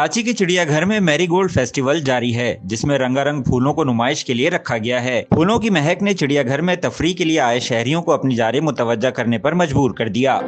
कराची के चिड़ियाघर में मैरीगोल्ड फेस्टिवल जारी है, जिसमें रंगारंग फूलों को नुमाइश के लिए रखा गया है। फूलों की महक ने चिड़ियाघर में तफरीह के लिए आए शहरियों को अपनी जानिब मुतवज्जा करने पर मजबूर कर दिया।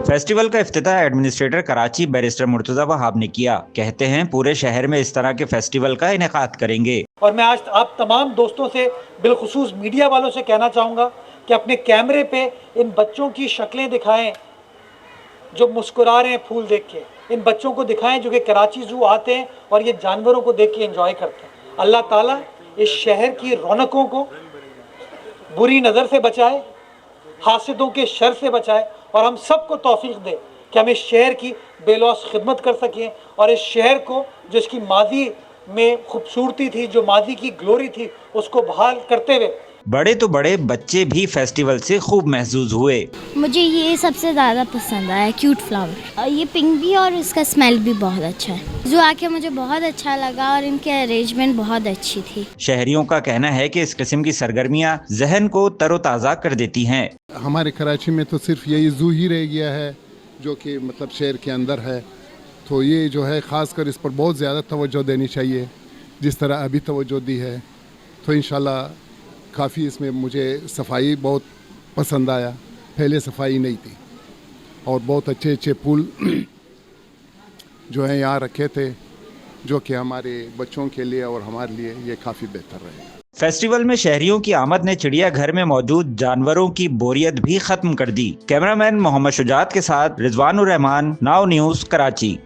फेस्टिवल का इफ्तिताह एडमिनिस्ट्रेटर कराची बैरिस्टर मुर्तजा वहाब ने किया। कहते हैं पूरे शहर में इस तरह के फेस्टिवल का इनेकाद करेंगे। और मैं आज आप तमाम दोस्तों से, बिलखुसूस मीडिया वालों से कहना चाहूँगा कि अपने कैमरे पे इन बच्चों की शक्लें दिखाएं जो मुस्कुरा रहे हैं फूल देख के। इन बच्चों को दिखाएं जो कि कराची ज़ू आते हैं और ये जानवरों को देख के एंजॉय करते हैं। अल्लाह ताला इस शहर की रौनकों को बुरी नज़र से बचाए, हासिदों के शर से बचाए और हम सबको तौफीक दे कि हम इस शहर की बेलौस खिदमत कर सकें और इस शहर को जो इसकी माजी में खूबसूरती थी, जो माजी की ग्लोरी थी, उसको बहाल करते हुए बड़े तो बड़े बच्चे भी फेस्टिवल से खूब महसूस हुए। मुझे ये सबसे ज़्यादा पसंद आया, क्यूट फ्लावर। ये पिंक भी और इसका स्मेल भी बहुत अच्छा है। जो आके मुझे बहुत अच्छा लगा और इनके अरेंजमेंट बहुत अच्छी थी। शहरियों का कहना है कि इस किस्म की सरगर्मियां जहन को तरोताज़ा कर देती हैं। हमारे कराची में तो सिर्फ यही ज़ू ही रह गया है जो कि मतलब शहर के अंदर है, तो ये जो है ख़ासकर इस पर बहुत ज़्यादा तवज्जो देनी चाहिए, जिस तरह अभी तवज्जो दी है। तो इंशाल्लाह काफ़ी इसमें मुझे सफाई बहुत पसंद आया, पहले सफाई नहीं थी और बहुत अच्छे अच्छे फूल जो हैं यहाँ रखे थे, जो कि हमारे बच्चों के लिए और हमारे लिए ये काफ़ी बेहतर रहेगा। फेस्टिवल में शहरियों की आमद ने चिड़ियाघर में मौजूद जानवरों की बोरियत भी खत्म कर दी। कैमरामैन मोहम्मद शुजात के साथ रिजवानुर रहमान, नाउ न्यूज़, कराची।